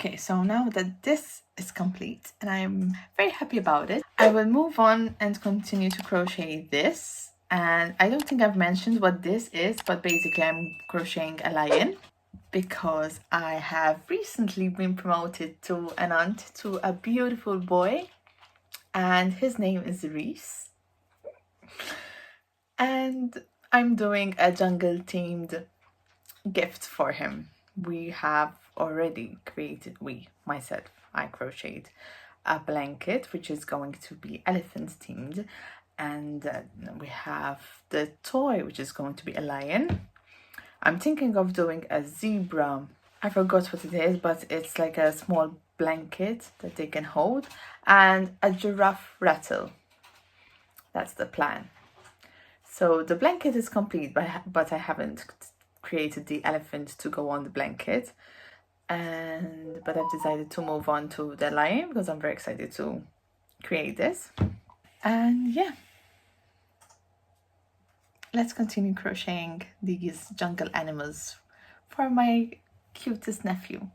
Okay, so now that this is complete and I'm very happy about it, I will move on and continue to crochet this. And I don't think I've mentioned what this is, but basically I'm crocheting a lion because I have recently been promoted to an aunt to a beautiful boy, and his name is Rhys. And I'm doing a jungle themed gift for him. We have already created, I crocheted a blanket which is going to be elephant themed, and we have the toy which is going to be a lion. I'm thinking of doing a zebra. I forgot what it is, but it's like a small blanket that they can hold, and a giraffe rattle. That's the plan. So the blanket is complete, but I haven't created the elephant to go on the blanket. But I've decided to move on to the lion because I'm very excited to create this. And yeah, let's continue crocheting these jungle animals for my cutest nephew.